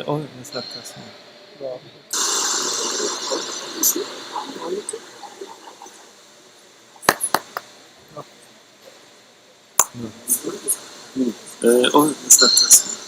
Oh, jest zakaz. No. Oh, jest zakaz.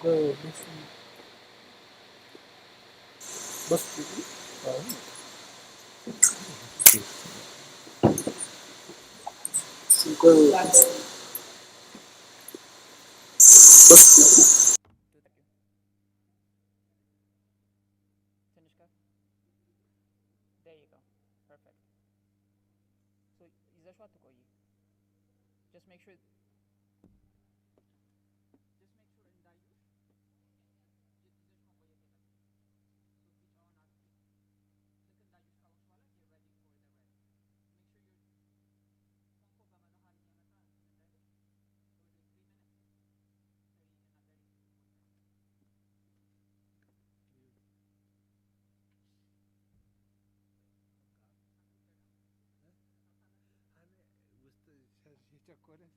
5 bus ticket. 5 bus ticket. Tanishka, there you go. Perfect. So izashwa tukoyi. Just make sure. Just make sure in Dayush. izashwa boye ketat. So bicha on at. Lekin Dayush kawashwala get ready for the red. Make sure you're konko bamano hari yamata and ready. So we're doing 3 minutes. 30 and not 30. Chocores.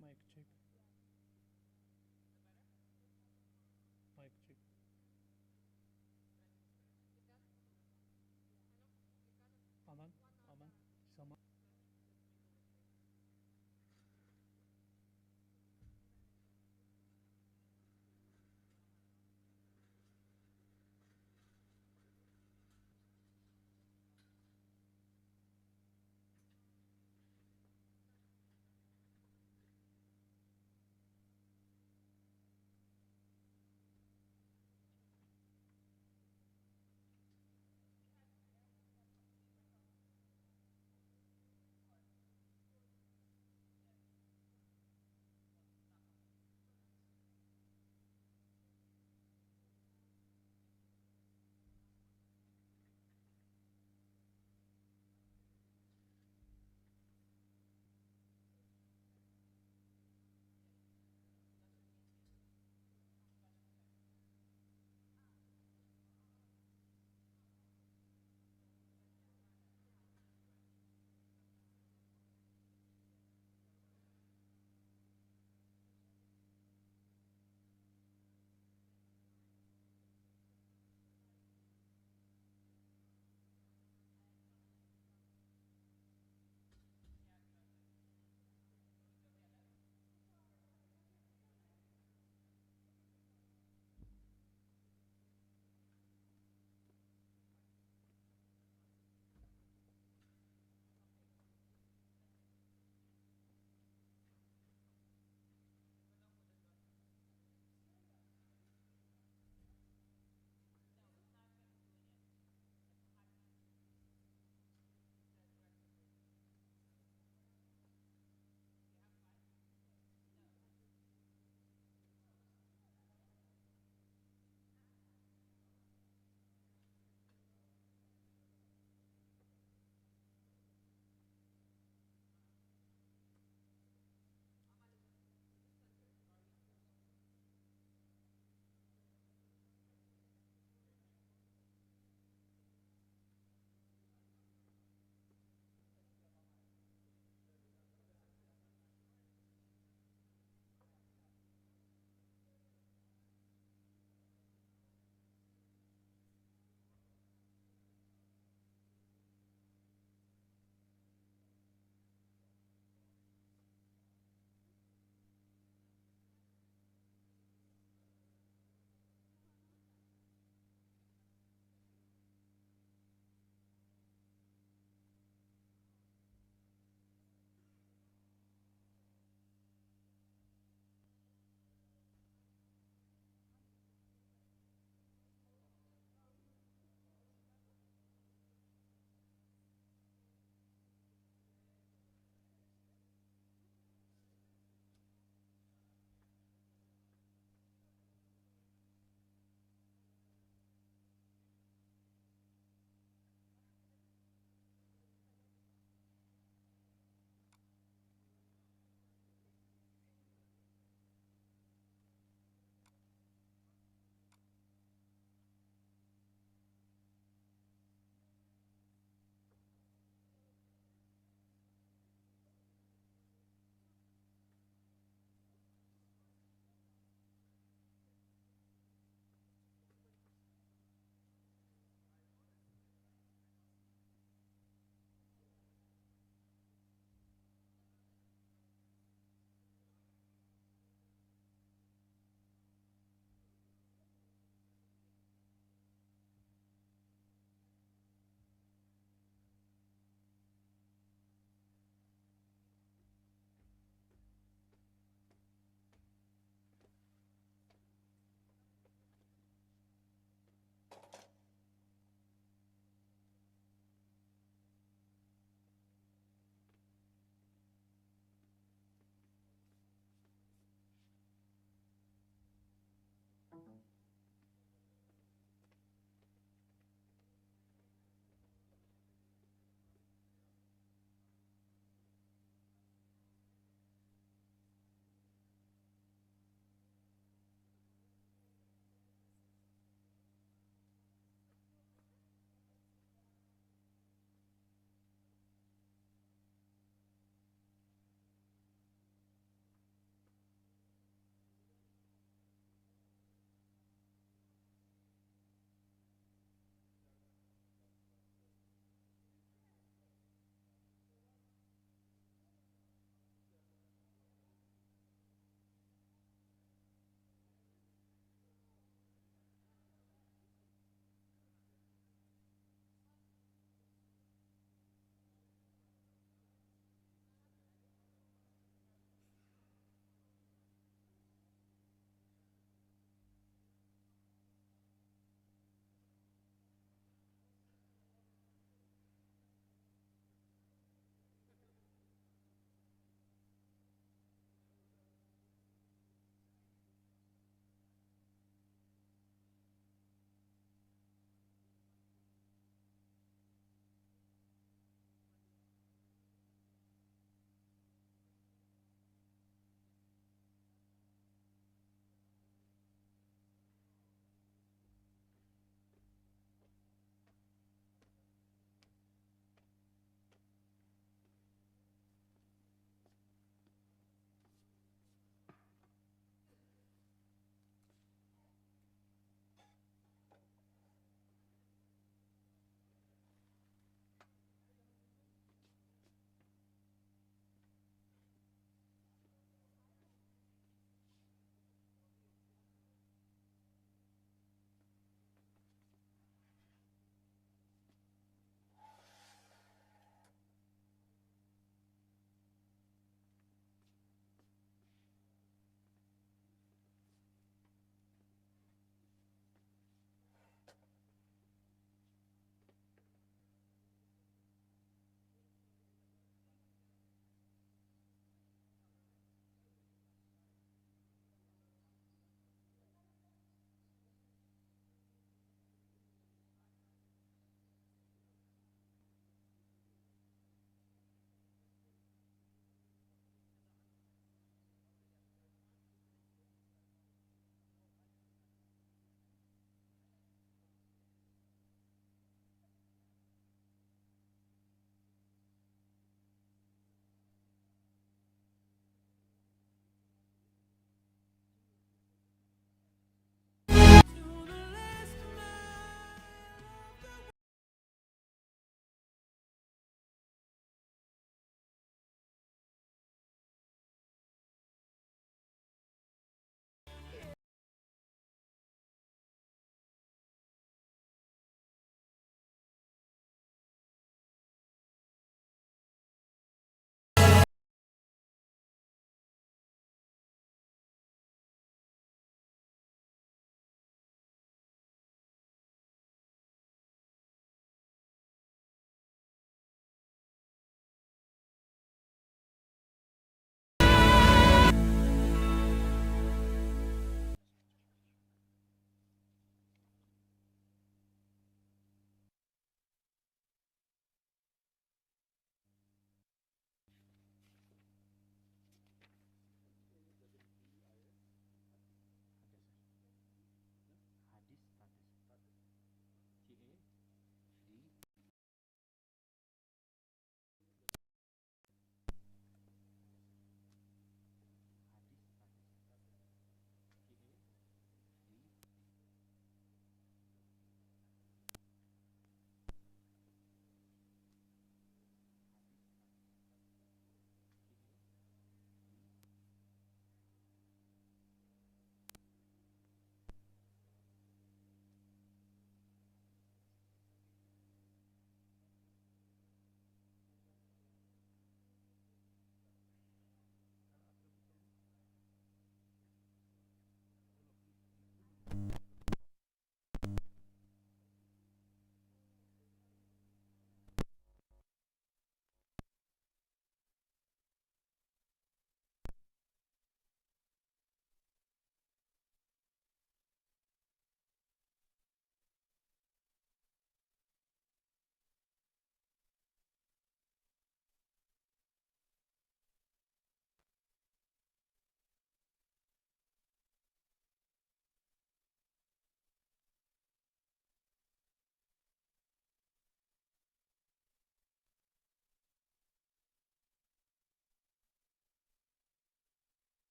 Mic check. Mic check. Aman. Aman. Sama.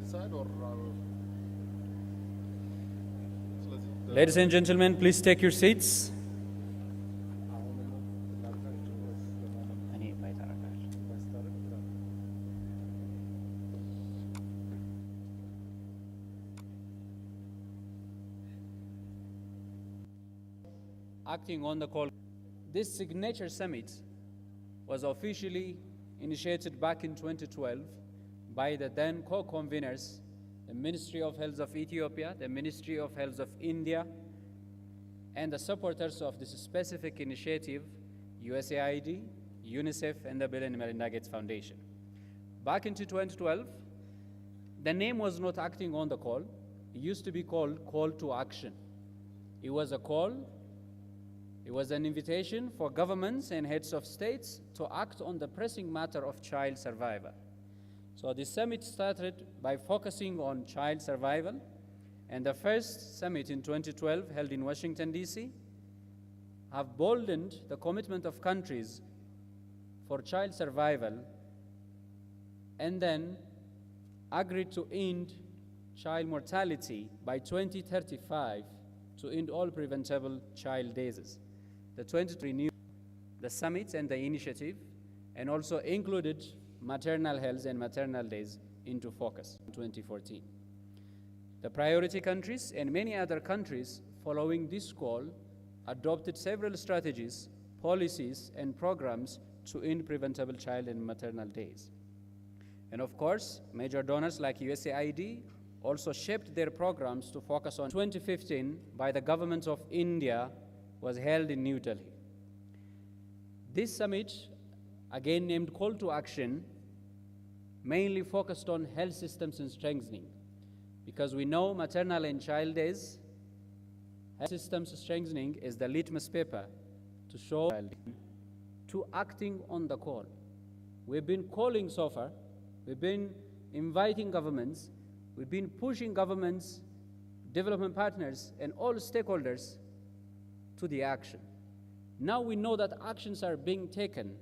side or Ladies and gentlemen, please take your seats. Acting on the call, this signature summit was officially initiated back in 2012 by the then co-conveners, the Ministry of Health of Ethiopia, the Ministry of Health of India, and the supporters of this specific initiative, USAID, UNICEF, and the Bill and Melinda Gates Foundation. Back in 2012, the name was not Acting on the Call. It used to be called Call to Action. It was a call, it was an invitation for governments and heads of states to act on the pressing matter of child survival. So the summit started by focusing on child survival, and the first summit in 2012 held in Washington, D.C., have boldened the commitment of countries for child survival and then agreed to end child mortality by 2035 to end all preventable child deaths. The 2023 renewed the summit and the initiative and also included maternal health and maternal days into focus in 2014. The priority countries and many other countries following this call adopted several strategies, policies, and programs to end preventable child and maternal days. And of course, major donors like USAID also shaped their programs to focus on 2015 by the government of India was held in New Delhi. This summit, again named Call to Action, mainly focused on health systems and strengthening, because we know maternal and child days, health systems strengthening is the litmus paper to show to acting on the call. We've been calling so far, we've been inviting governments, we've been pushing governments, development partners, and all stakeholders to the action. Now we know that actions are being taken.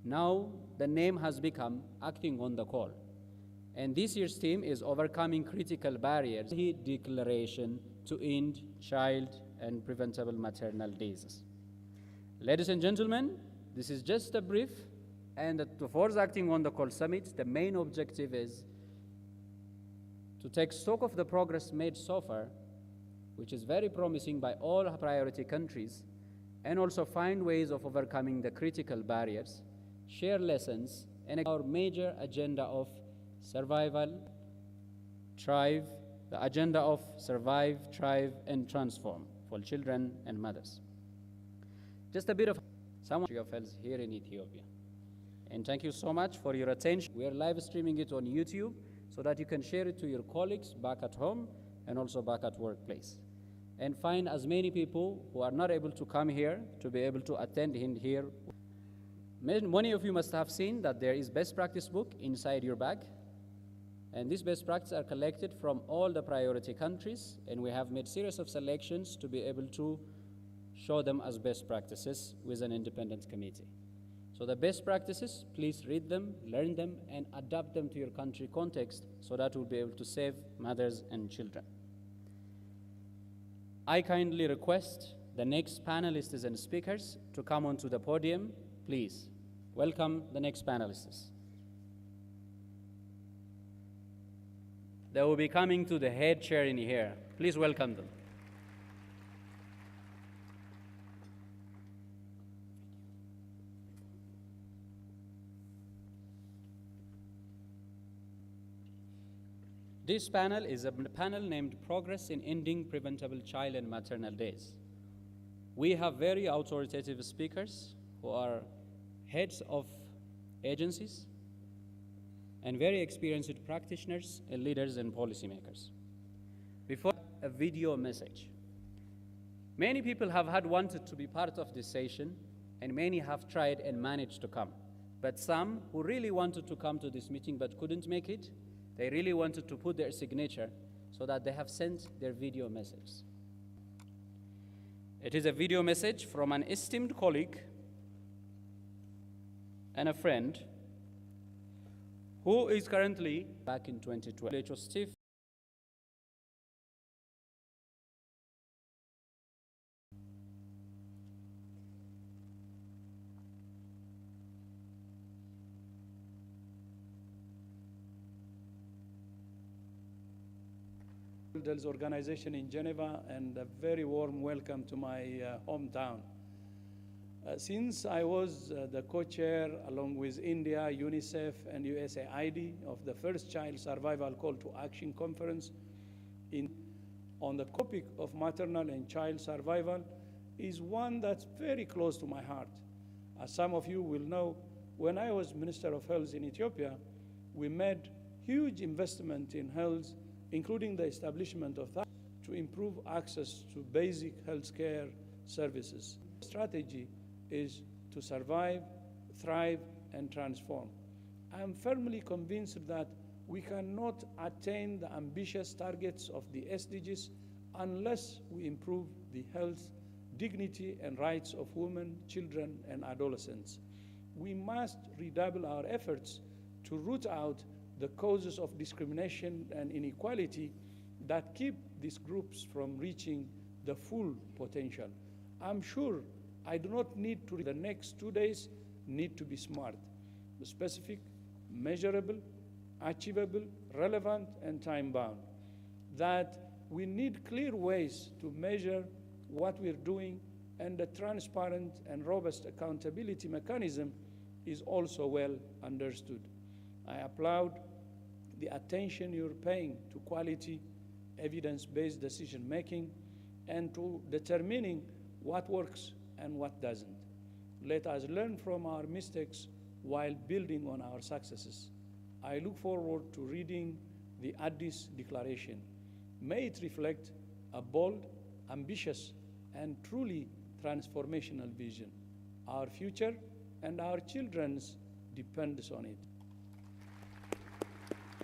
Now the name has become Acting on the Call. And this year's theme is Overcoming Critical Barriers, the declaration to end child and preventable maternal diseases. Ladies and gentlemen, this is just a brief, and towards Acting on the Call Summit, the main objective is to take stock of the progress made so far, which is very promising by all priority countries, and also find ways of overcoming the critical barriers, share lessons, and our major agenda of survival, thrive, the agenda of survive, thrive, and transform for children and mothers. Just a bit of some of health here in Ethiopia. And thank you so much for your attention. We are live streaming it on YouTube so that you can share it to your colleagues back at home and also back at workplace. And find as many people who are not able to come here to be able to attend in here. Many of you must have seen that there is best practice book inside your bag. And these best practices are collected from all the priority countries, and we have made series of selections to be able to show them as best practices with an independent committee. So the best practices, please read them, learn them, and adapt them to your country context so that we'll be able to save mothers and children. I kindly request the next panelists and speakers to come onto the podium. Please welcome the next panelists. They will be coming to the head chair in here. Please welcome them. This panel is a panel named Progress in Ending Preventable Child and Maternal Deaths. We have very authoritative speakers who are heads of agencies and very experienced practitioners and leaders and policymakers. Before a video message. Many people have had wanted to be part of this session, and many have tried and managed to come. But some who really wanted to come to this meeting but couldn't make it, they really wanted to put their signature so that they have sent their video message. It is a video message from an esteemed colleague and a friend who is currently back in 2012. WHO Steve. World Health Organization in Geneva, and a very warm welcome to my hometown. Since I was the co-chair, along with India, UNICEF, and USAID, of the first Child Survival Call to Action Conference on the topic of maternal and child survival, is one that's very close to my heart. As some of you will know, when I was Minister of Health in Ethiopia, we made huge investment in health, including the establishment of that to improve access to basic healthcare services. The strategy is to survive, thrive, and transform. I am firmly convinced that we cannot attain the ambitious targets of the SDGs unless we improve the health, dignity, and rights of women, children, and adolescents. We must redouble our efforts to root out the causes of discrimination and inequality that keep these groups from reaching the full potential. I'm sure I do not need to, the next 2 days need to be smart, specific, measurable, achievable, relevant, and time-bound. That we need clear ways to measure what we're doing, and a transparent and robust accountability mechanism is also well understood. I applaud the attention you're paying to quality, evidence-based decision-making, and to determining what works and what doesn't. Let us learn from our mistakes while building on our successes. I look forward to reading the Addis Declaration. May it reflect a bold, ambitious, and truly transformational vision. Our future and our children's depends on it.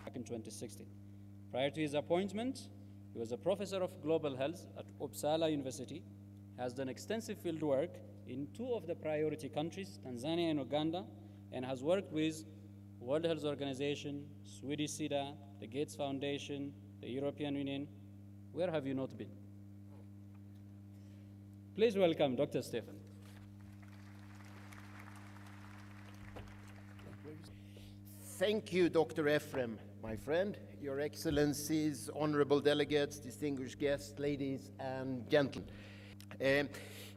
Back in 2016. Prior to his appointment, he was a professor of global health at Uppsala University, has done extensive field work in 2 of the priority countries, Tanzania and Uganda, and has worked with World Health Organization, Swedish SIDA, the Gates Foundation, the European Union. Where have you not been? Please welcome Dr. Stefan. Thank you, Dr. Ephraim, my friend, Your Excellencies, honorable delegates, distinguished guests, ladies and gentlemen.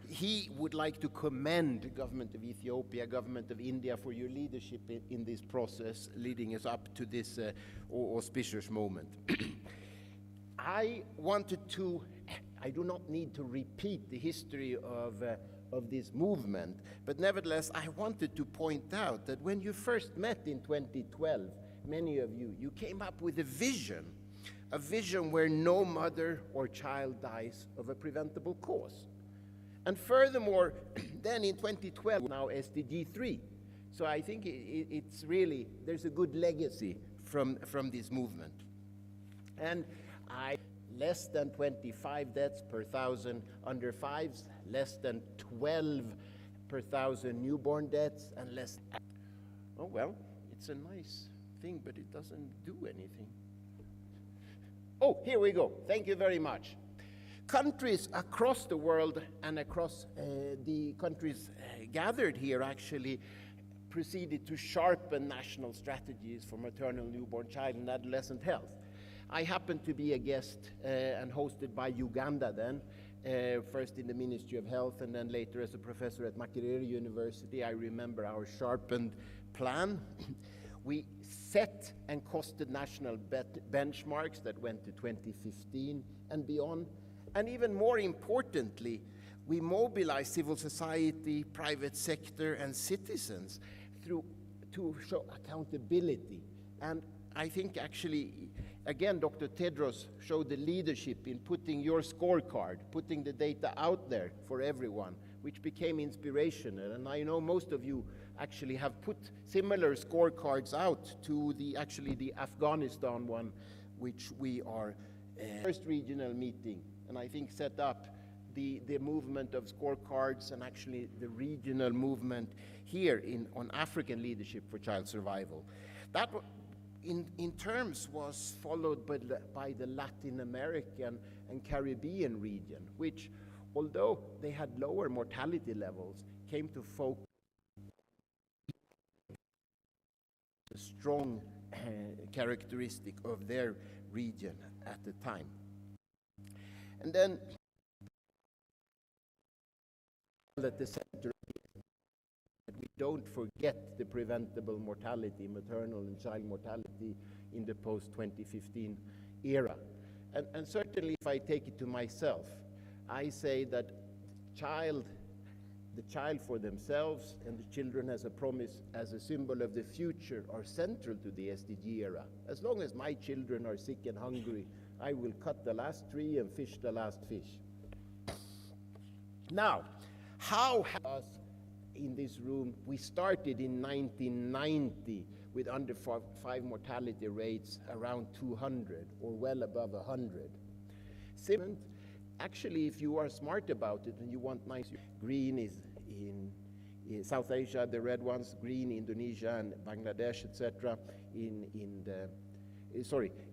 He would like to commend the government of Ethiopia, government of India for your leadership in this process, leading us up to this auspicious moment. I do not need to repeat the history of this movement, but nevertheless, I wanted to point out that when you first met in 2012, many of you came up with a vision where no mother or child dies of a preventable cause. And furthermore, then in 2012, now SDG 3. So I think it's really, there's a good legacy from this movement. And less than 25 deaths per 1,000 under 5s, less than 12 per 1,000 newborn deaths, and less. Oh, well, it's a nice thing, but it doesn't do anything. Oh, here we go. Thank you very much. Countries across the world and across the countries gathered here actually proceeded to sharpen national strategies for maternal, newborn, child, and adolescent health. I happened to be a guest and hosted by Uganda then, first in the Ministry of Health and then later as a professor at Makerere University. I remember our sharpened plan. We set and costed national benchmarks that went to 2015 and beyond. And even more importantly, we mobilized civil society, private sector, and citizens to show accountability. And I think actually, again, Dr. Tedros showed the leadership in putting your scorecard, putting the data out there for everyone, which became inspirational. And I know most of you actually have put similar scorecards out to the Afghanistan one, which we are first regional meeting, and I think set up the movement of scorecards and actually the regional movement here on African leadership for child survival. That in terms was followed by the Latin American and Caribbean region, which, although they had lower mortality levels, came to focus the strong characteristic of their region at the time. And then at the center, that we don't forget the preventable mortality, maternal and child mortality in the post-2015 era. And certainly if I take it to myself, I say that the child for themselves and the children as a promise, as a symbol of the future, are central to the SDG era. As long as my children are sick and hungry, I will cut the last tree and fish the last fish. Now, how us in this room, we started in 1990 with under 5 mortality rates around 200 or well above 100. Actually, if you are smart about it and you want nice, green is in South Asia, the red ones, green, Indonesia and Bangladesh, etc.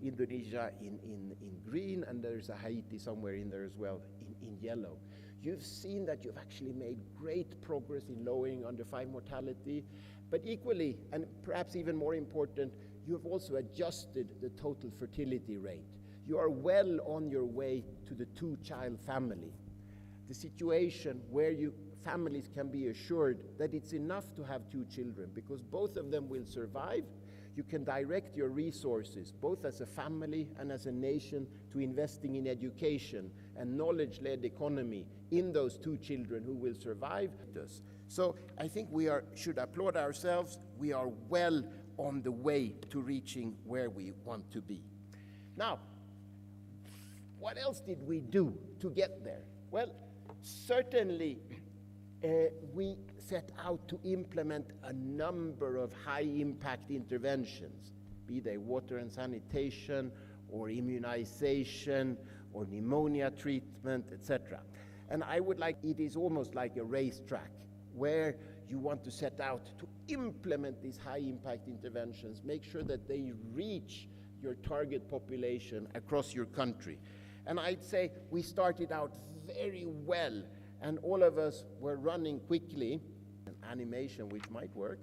Indonesia in green, and there's a Haiti somewhere in there as well in yellow. You've seen that you've actually made great progress in lowering under 5 mortality, but equally, and perhaps even more important, you have also adjusted the total fertility rate. You are well on your way to the 2-child family. The situation where families can be assured that it's enough to have 2 children because both of them will survive. You can direct your resources, both as a family and as a nation, to investing in education and knowledge-led economy in those 2 children who will survive us. So I think we should applaud ourselves. We are well on the way to reaching where we want to be. Now, what else did we do to get there? Well, certainly we set out to implement a number of high-impact interventions, be they water and sanitation, or immunization, or pneumonia treatment, etc. And I would like, it is almost like a racetrack, where you want to set out to implement these high-impact interventions, make sure that they reach your target population across your country. And I'd say we started out very well, and all of us were running quickly. An animation which might work.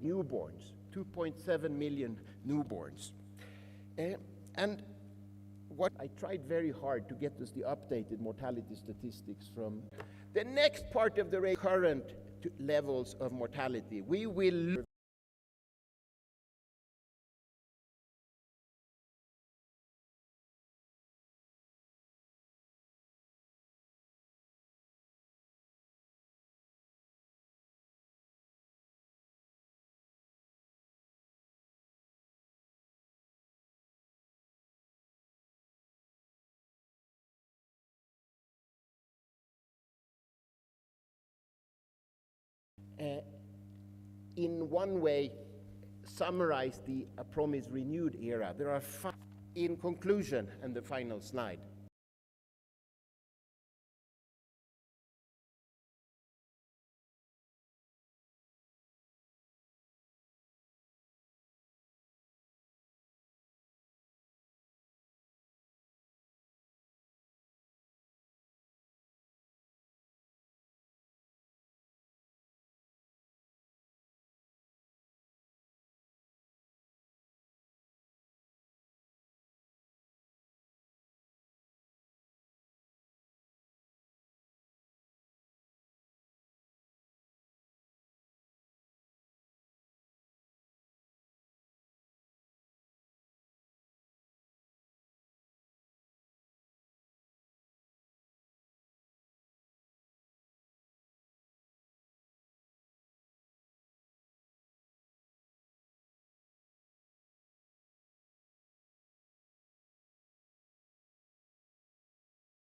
Newborns, 2.7 million newborns. And what I tried very hard to get us the updated mortality statistics from the next part of the current levels of mortality. We will in one way summarize the Promise Renewed era. There are 5 in conclusion, and the final slide.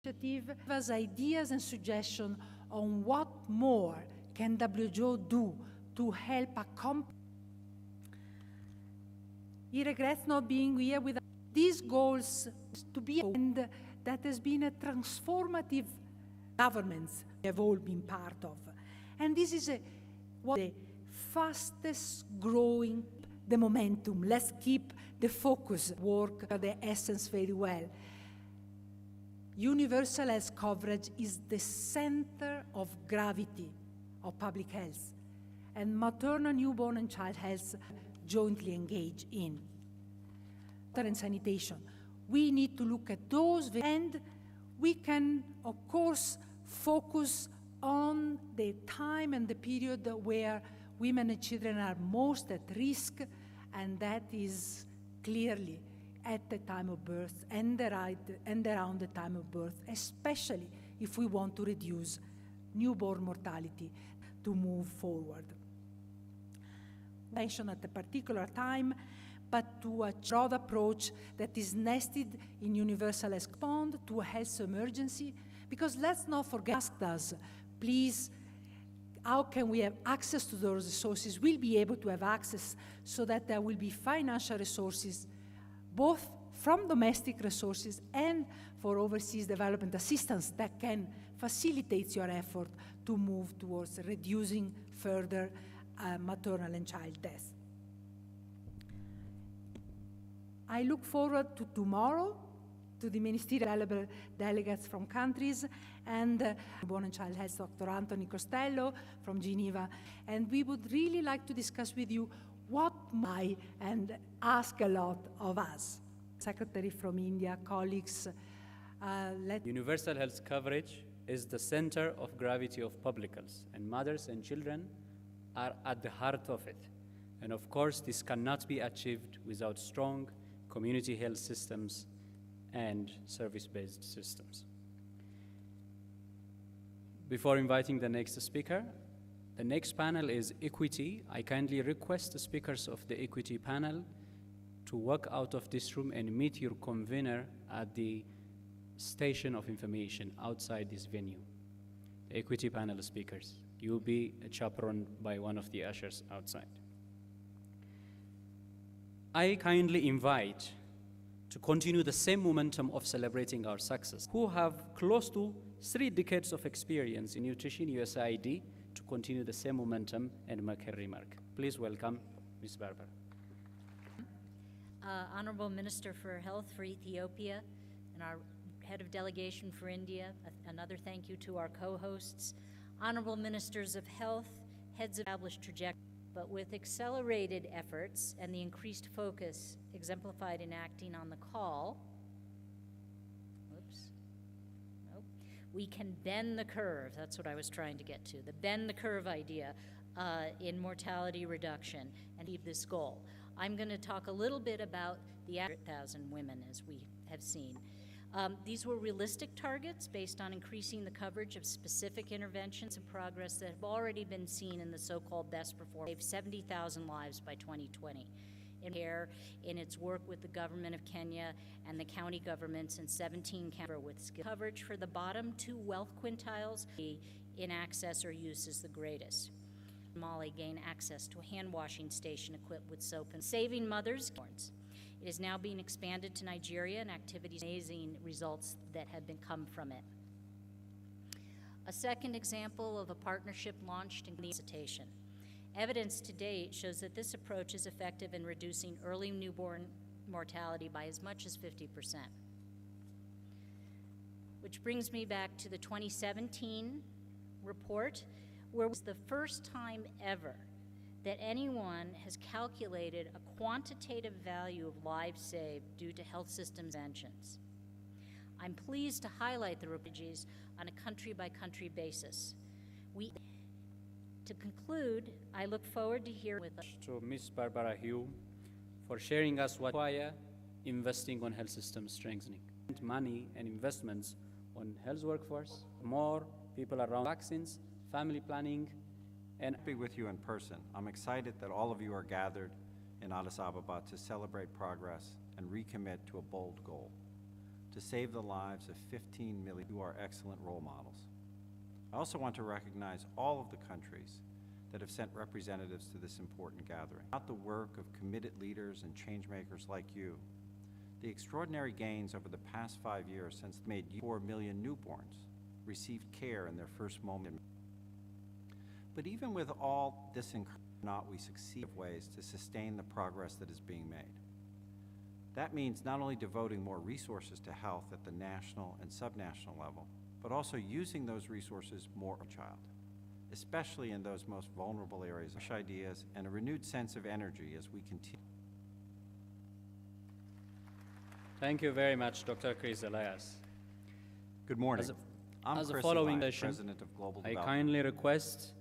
Initiative has ideas and suggestions on what more can WHO do to help accomplish. He regrets not being here with us. These goals to be, and that has been a transformative governments we have all been part of. And this is one of the fastest growing the momentum. Let's keep the focus, work the essence very well. Universal health coverage is the center of gravity of public health, and maternal, newborn, and child health jointly engage in. Water and sanitation. We need to look at those, and we can, of course, focus on the time and the period where women and children are most at risk, and that is clearly at the time of birth and around the time of birth, especially if we want to reduce newborn mortality to move forward. Mention at a particular time, but to a broad approach that is nested in universal health respond to a health emergency, because let's not forget, asked us, please, how can we have access to those resources? We'll be able to have access so that there will be financial resources, both from domestic resources and for overseas development assistance that can facilitate your effort to move towards reducing further maternal and child death. I look forward to tomorrow, to the ministerial delegates from countries, and Newborn and Child Health, Dr. Anthony Costello from Geneva, and we would really like to discuss with you what might and ask a lot of us. Secretary from India, colleagues, Universal health coverage is the center of gravity of public health, and mothers and children are at the heart of it. And of course, this cannot be achieved without strong community health systems and service-based systems. Before inviting the next speaker, the next panel is equity. I kindly request the speakers of the equity panel to walk out of this room and meet your convener at the station of information outside this venue. The equity panel speakers, you'll be chaperoned by one of the ushers outside. I kindly invite to continue the same momentum of celebrating our success, who have close to 3 decades of experience in nutrition USAID, to continue the same momentum and make her remark. Please welcome Ms. Barbara. Honorable Minister for Health for Ethiopia and our head of delegation for India, another thank you to our co-hosts, honorable ministers of health, heads of established trajectory, but with accelerated efforts and the increased focus exemplified in acting on the call, we can bend the curve. That's what I was trying to get to, the bend the curve idea in mortality reduction and achieve this goal. I'm going to talk a little bit about the 100,000 women, as we have seen. These were realistic targets based on increasing the coverage of specific interventions and progress that have already been seen in the so-called best performance. Save 70,000 lives by 2020. In its work with the government of Kenya and the county governments in 17 counties with skill coverage for the bottom 2 wealth quintiles in access or use is the greatest. Mali gain access to a hand washing station equipped with soap and saving mothers' newborns. It is now being expanded to Nigeria, and activities, amazing results that have come from it. A second example of a partnership launched in the visitation. Evidence to date shows that this approach is effective in reducing early newborn mortality by as much as 50%. Which brings me back to the 2017 report, where it was the first time ever that anyone has calculated a quantitative value of lives saved due to health system interventions. I'm pleased to highlight the reports on a country-by-country basis. To conclude, I look forward to hearing with to Ms. Barbara Hugh for sharing us what require investing on health system strengthening. Money and investments on health workforce, more people around vaccines, family planning, and be with you in person. I'm excited that all of you are gathered in Addis Ababa to celebrate progress and recommit to a bold goal, to save the lives of 15 million who are excellent role models. I also want to recognize all of the countries that have sent representatives to this important gathering. Without the work of committed leaders and change makers like you, the extraordinary gains over the past 5 years since made 4 million newborns received care in their first moment. But even with all this encouragement, we succeed in ways to sustain the progress that is being made. That means not only devoting more resources to health at the national and subnational level, but also using those resources more for a child, especially in those most vulnerable areas, fresh ideas, and a renewed sense of energy as we continue. Thank you very much, Dr. Chris Elias. Good morning. I'm As a Chris following Elias, session, President of Global I Development. kindly request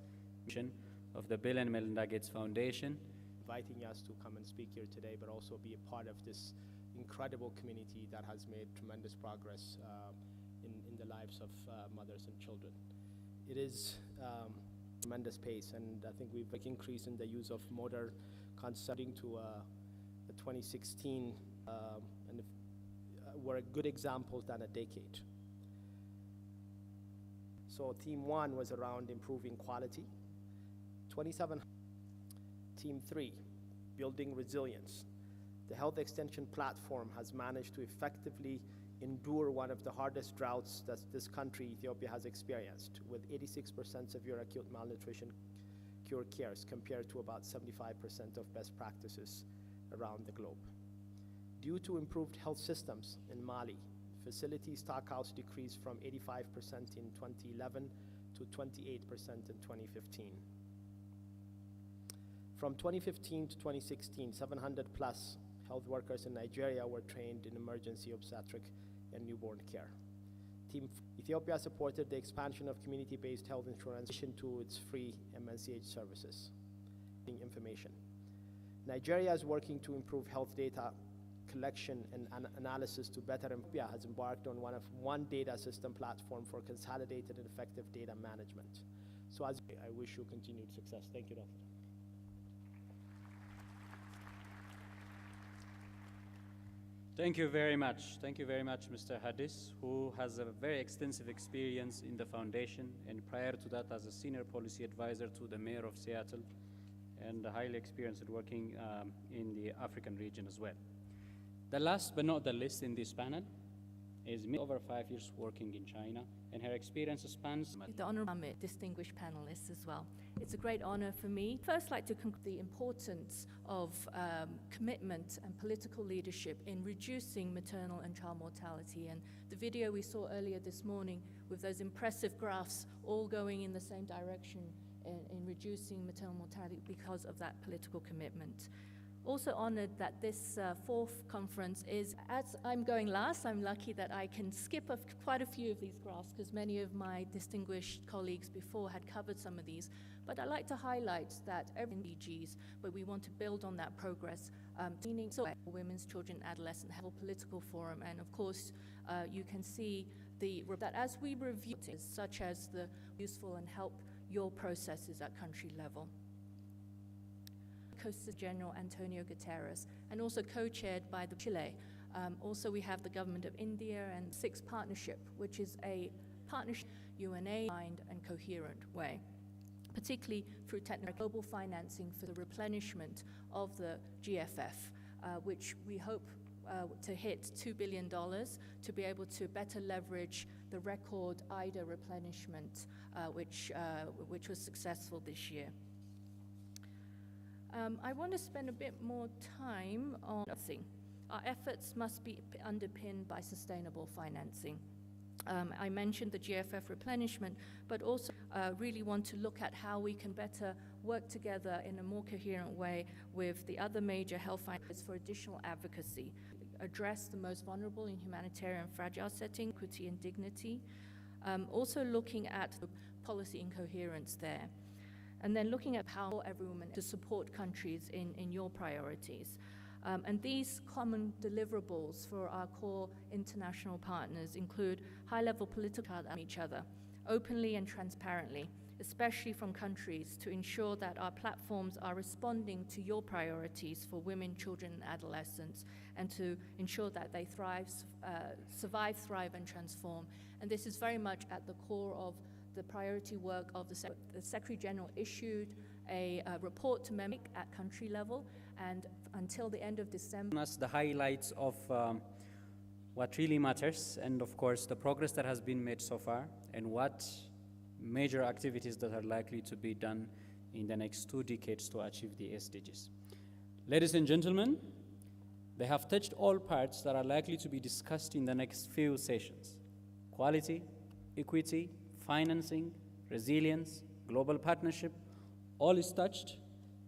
of the Bill and Melinda Gates Foundation inviting us to come and speak here today, but also be a part of this incredible community that has made tremendous progress in the lives of mothers and children. It is tremendous pace, and I think we've increased in the use of motor consulting to the 2016, and were good examples than a decade. So Team 1 was around improving quality. 27. Team 3, building resilience. The Health Extension Platform has managed to effectively endure one of the hardest droughts that this country, Ethiopia, has experienced, with 86% severe acute malnutrition cure cares compared to about 75% of best practices around the globe. Due to improved health systems in Mali, facility stockouts decreased from 85% in 2011 to 28% in 2015. From 2015 to 2016, 700 plus health workers in Nigeria were trained in emergency obstetric and newborn care. Ethiopia supported the expansion of community-based health insurance in addition to its free MNCH services. Information. Nigeria is working to improve health data collection and analysis to better. Ethiopia has embarked on one data system platform for consolidated and effective data management. So I wish you continued success. Thank you, Doctor. Thank you very much. Thank you very much, Mr. Haddis, who has a very extensive experience in the foundation, and prior to that as a senior policy advisor to the mayor of Seattle, and highly experienced at working in the African region as well. The last but not the least in this panel is me, over 5 years working in China, and her experience spans the honorable distinguished panelists as well. It's a great honor for me. First, I'd like to conclude the importance of commitment and political leadership in reducing maternal and child mortality. And the video we saw earlier this morning with those impressive graphs all going in the same direction in reducing maternal mortality because of that political commitment. Also honored that this fourth conference is, as I'm going last, I'm lucky that I can skip quite a few of these graphs because many of my distinguished colleagues before had covered some of these. But I'd like to highlight that every SDGs, but we want to build on that progress, meaning women's, children, adolescent health political forum. And of course, you can see that as we review things such as the useful and help your processes at country level. Costa General Antonio Guterres, and also co-chaired by the Chile. Also, we have the government of India and SIX partnership, which is a partnership UNA aligned and coherent way, particularly through technical global financing for the replenishment of the GFF, which we hope to hit $2 billion to be able to better leverage the record IDA replenishment, which was successful this year. I want to spend a bit more time on financing. Our efforts must be underpinned by sustainable financing. I mentioned the GFF replenishment, but also really want to look at how we can better work together in a more coherent way with the other major health financiers for additional advocacy, address the most vulnerable in humanitarian fragile setting, equity and dignity, also looking at the policy incoherence there. And then looking at how every woman to support countries in your priorities. And these common deliverables for our core international partners include high-level political on each other, openly and transparently, especially from countries, to ensure that our platforms are responding to your priorities for women, children, and adolescents, and to ensure that they survive, thrive, and transform. And this is very much at the core of the priority work of the Secretary General issued a report to MEMIC at country level, and until the end of December. Us the highlights of what really matters, and of course the progress that has been made so far, and what major activities that are likely to be done in the next 2 decades to achieve the SDGs. Ladies and gentlemen, they have touched all parts that are likely to be discussed in the next few sessions: quality, equity, financing, resilience, global partnership. All is touched.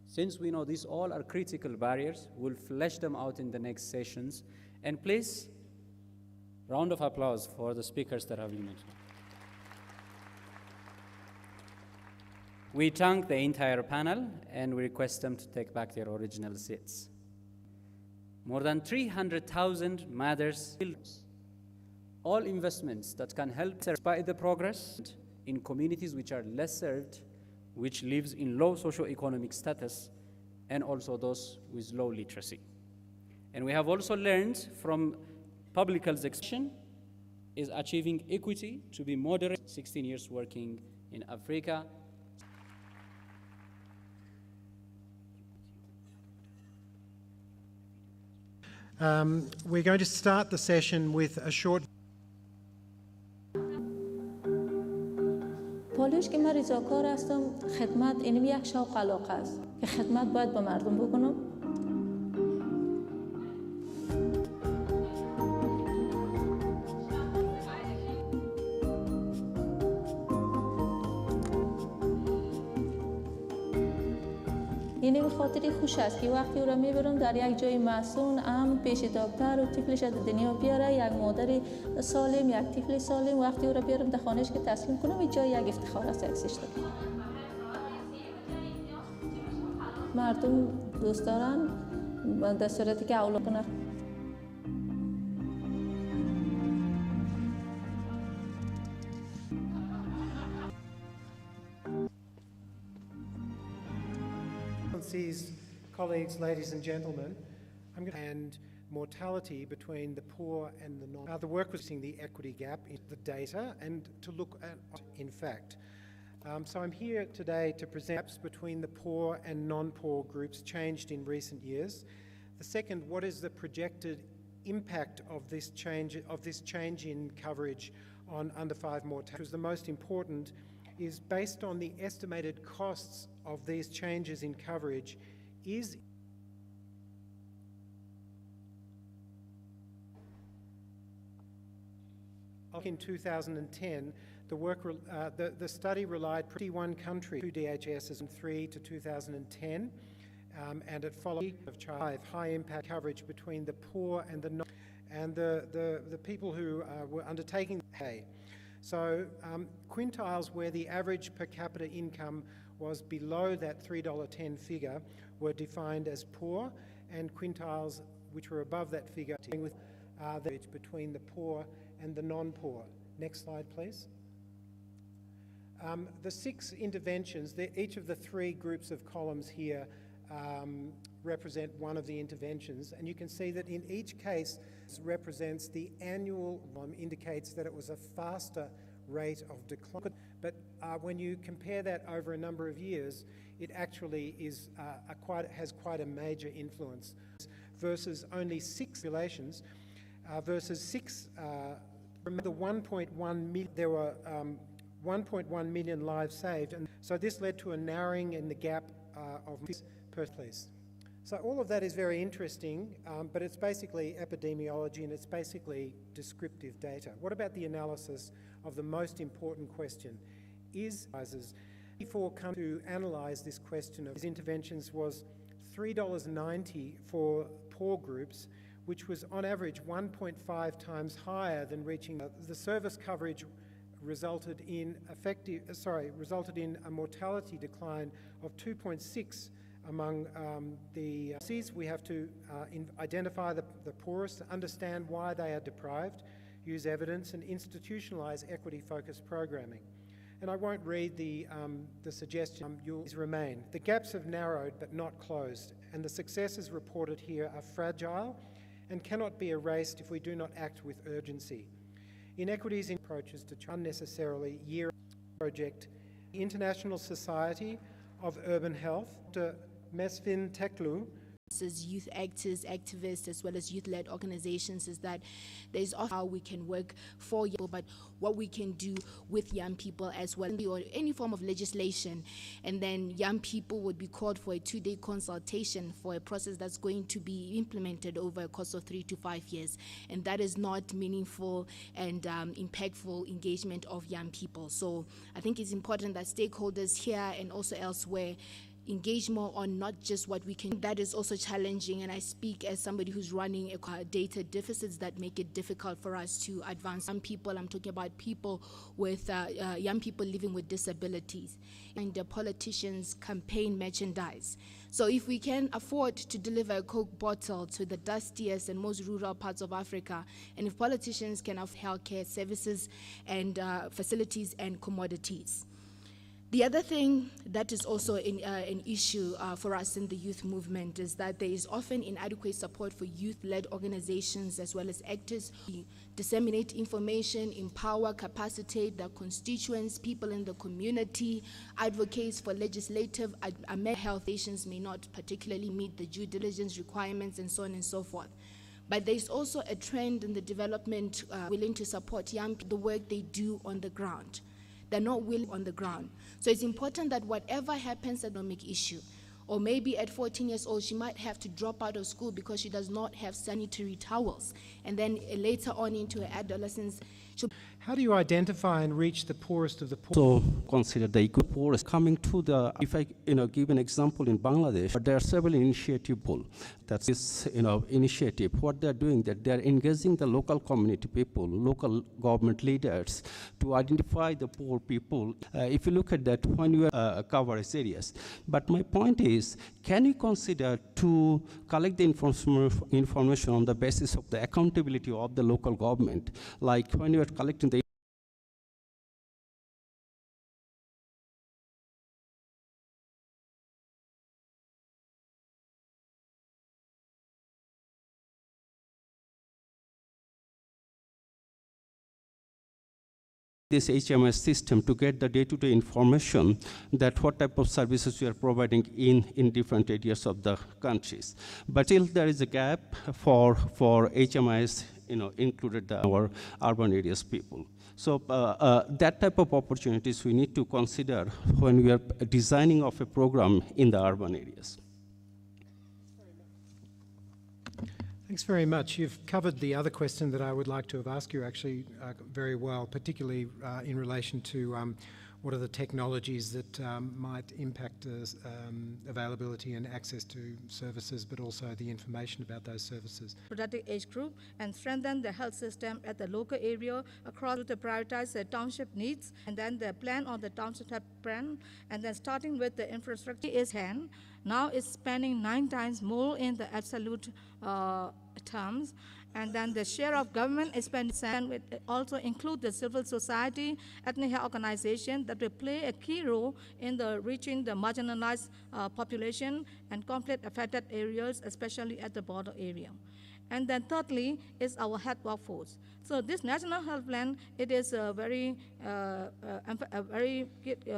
Since we know these all are critical barriers, we'll flesh them out in the next sessions. And please, round of applause for the speakers that have been mentioned. We thank the entire panel and we request them to take back their original seats. More than 300,000 mothers, all investments that can help despite the progress in communities which are less served, which lives in low socioeconomic status, and also those with low literacy. And we have also learned from public health extension is achieving equity to be moderate. 16 years working in Africa. We're going to start the session with a short. پالوش که من رضاکار هستم خدمت اینم یک شوق علاقه است که خدمت باید به مردم بکنم. اینه به خاطری خوش است که وقتی او را میبرم در یک جای مسئول امن پیش دکتر و طفلش از دنیا بیاره، یک مادر سالم، یک طفل سالم، وقتی او را بیارم در خانهش که تسلیم کنم، این جای یک افتخار است عکسش دادم. مردم دوست دارن در صورتی که اولاد کنن. Colleagues, ladies and gentlemen, and mortality between the poor and the non. The work was seeing the equity gap in the data and to look at in fact. So I'm here today to present gaps between the poor and non-poor groups changed in recent years. The second, what is the projected impact of this change in coverage on under 5 mortality? Because the most important is based on the estimated costs of these changes in coverage is in 2010, the study relied 51 countries, 2 DHSs from 3 to 2010, and it followed of high impact coverage between the poor and the non, and the people who were undertaking pay. So quintiles where the average per capita income was below that $3.10 figure were defined as poor, and quintiles which were above that figure with the between the poor and the non-poor. Next slide, please. The 6 interventions, each of the 3 groups of columns here represent one of the interventions, and you can see that in each case represents the annual indicates that it was a faster rate of decline. But when you compare that over a number of years, it actually is has quite a major influence versus only 6 populations versus 6. Remember, 1.1 million, there were 1.1 million lives saved, and so this led to a narrowing in the gap of per place. So all of that is very interesting, but it's basically epidemiology and it's basically descriptive data. What about the analysis of the most important question? Before come to analyse this question of interventions was $3.90 for poor groups, which was on average 1.5 times higher than reaching the service coverage resulted in a mortality decline of 2.6 among the Cs. We have to identify the poorest, understand why they are deprived, use evidence, and institutionalise equity-focused programming. And I won't read the suggestion, you'll remain. The gaps have narrowed but not closed, and the successes reported here are fragile and cannot be erased if we do not act with urgency. Inequities in approaches to unnecessarily year project, International Society of Urban Health, Dr. Mesfin Teklu, as youth actors, activists, as well as youth-led organizations, is that there's often how we can work for young people, but what we can do with young people as well, or any form of legislation. And then young people would be called for a 2-day consultation for a process that's going to be implemented over a course of 3 to 5 years. And that is not meaningful and impactful engagement of young people. So I think it's important that stakeholders here and also elsewhere engage more on not just what we can. That is also challenging, and I speak as somebody who's running data deficits that make it difficult for us to advance. Some people, I'm talking about people with young people living with disabilities, and the politicians campaign merchandise. So if we can afford to deliver a Coke bottle to the dustiest and most rural parts of Africa, and if politicians can have healthcare services and facilities and commodities. The other thing that is also an issue for us in the youth movement is that there is often inadequate support for youth-led organizations as well as actors who disseminate information, empower, capacitate their constituents, people in the community, advocates for legislative health patients may not particularly meet the due diligence requirements and so on and so forth. But there's also a trend in the development willing to support young people, the work they do on the ground. They're not willing on the ground. So it's important that whatever happens, economic issue, or maybe at 14 years old, she might have to drop out of school because she does not have sanitary towels. And then later on into her adolescence, how do you identify and reach the poorest of the poor? So consider the poorest coming to the, if I give an example in Bangladesh, there are several initiatives. That's this initiative. What they're doing, that they're engaging the local community people, local government leaders to identify the poor people. If you look at that, when you coverage areas. But my point is, can you consider to collect the information on the basis of the accountability of the local government? Like when you are collecting the this HMS system to get the day-to-day information that what type of services we are providing in different areas of the countries. But still there is a gap for HMIs, included our urban areas people. So that type of opportunities we need to consider when we are designing of a program in the urban areas. Thanks very much. You've covered the other question that I would like to have asked you actually very well, particularly in relation to what are the technologies that might impact availability and access to services, but also the information about those services. Productive age group and strengthen the health system at the local area across to prioritize the township needs, and then the plan on the township plan, and then starting with the infrastructure is 10. Now it's spending 9 times more in the absolute terms. And then the share of government is spending, and also include the civil society, ethnic health organization that will play a key role in the reaching the marginalized population and conflict affected areas, especially at the border area. And then thirdly is our health workforce. So this national health plan, it is a very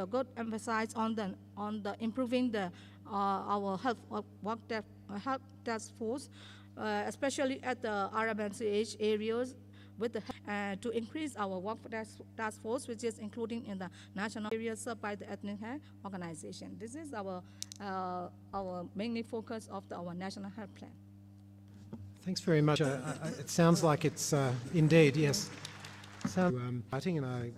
good emphasis on the improving the our health task force, especially at the RMNCH areas, with the to increase our work task force, which is including in the national areas served by the ethnic health organization. This is our mainly focus of our national health plan. Thanks very much. It sounds like it's indeed, yes. Exciting, and I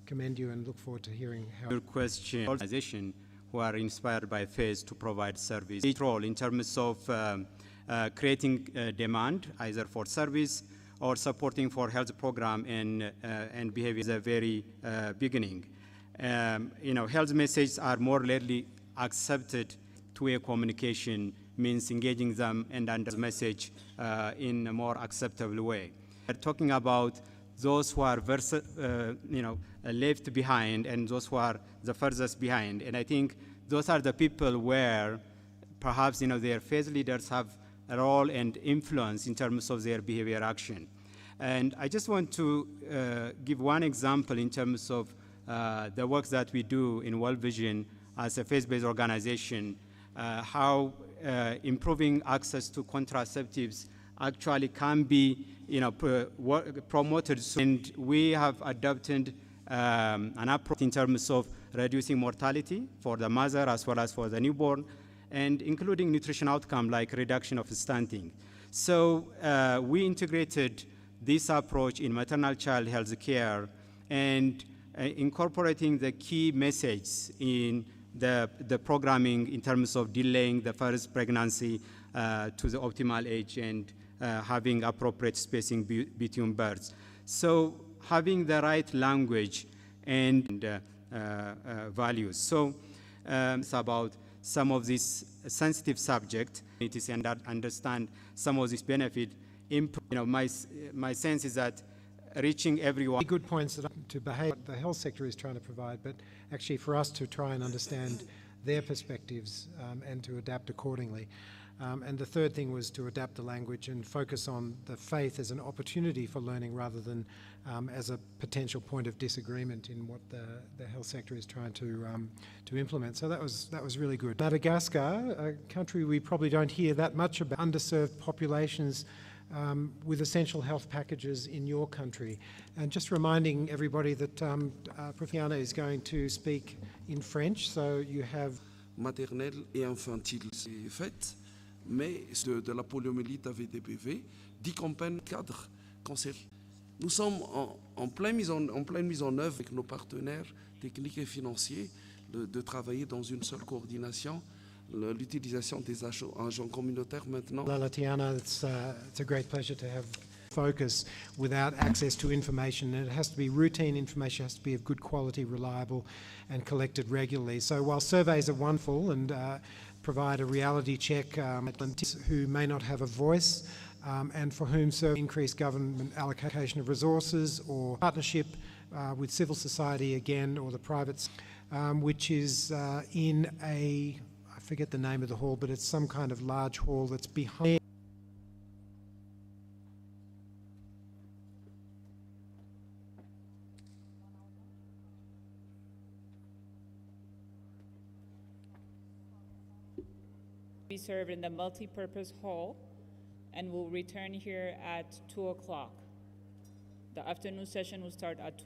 commend you and look forward to hearing how. Your question, organization who are inspired by faith to provide service. Each role in terms of creating demand, either for service or supporting for health program and behavior is a very beginning. Health messages are more readily accepted two-way communication, means engaging them and under the message in a more acceptable way. We're talking about those who are left behind and those who are the furthest behind. And I think those are the people where perhaps their faith leaders have a role and influence in terms of their behavior action. And I just want to give one example in terms of the work that we do in World Vision as a faith-based organization, how improving access to contraceptives actually can be, promoted. And we have adopted an approach in terms of reducing mortality for the mother as well as for the newborn, and including nutrition outcome like reduction of stunting. So we integrated this approach in maternal child health care and incorporating the key message in the programming in terms of delaying the first pregnancy to the optimal age and having appropriate spacing between births. So having the right language and values. So it's about some of these sensitive subjects, it is and understand some of this benefit. My sense is that reaching everyone. Good points to behave what the health sector is trying to provide, but actually for us to try and understand their perspectives and to adapt accordingly. And the third thing was to adapt the language and focus on the faith as an opportunity for learning rather than as a potential point of disagreement in what the health sector is trying to implement. So that was really good. Madagascar, a country we probably don't hear that much about, underserved populations with essential health packages in your country. And just reminding everybody that Profiana is going to speak in French, so you have... Maternelle et infantile, c'est fait, mais de la poliomyélite avec des bébés, 10 campagnes cadres cancer. Nous sommes en pleine mise en œuvre avec nos partenaires techniques et financiers de travailler dans une seule coordination. L'utilisation des agents communautaires maintenant. Lalatiana, it's a great pleasure to have focus without access to information, and it has to be routine information, has to be of good quality, reliable and collected regularly. So while surveys are wonderful and provide a reality check who may not have a voice and for whom increased government allocation of resources or partnership with civil society again or the private, which is in a, I forget the name of the hall, but it's some kind of large hall that's behind. Be served in the multi-purpose hall and will return here at 2 o'clock. The afternoon session will start at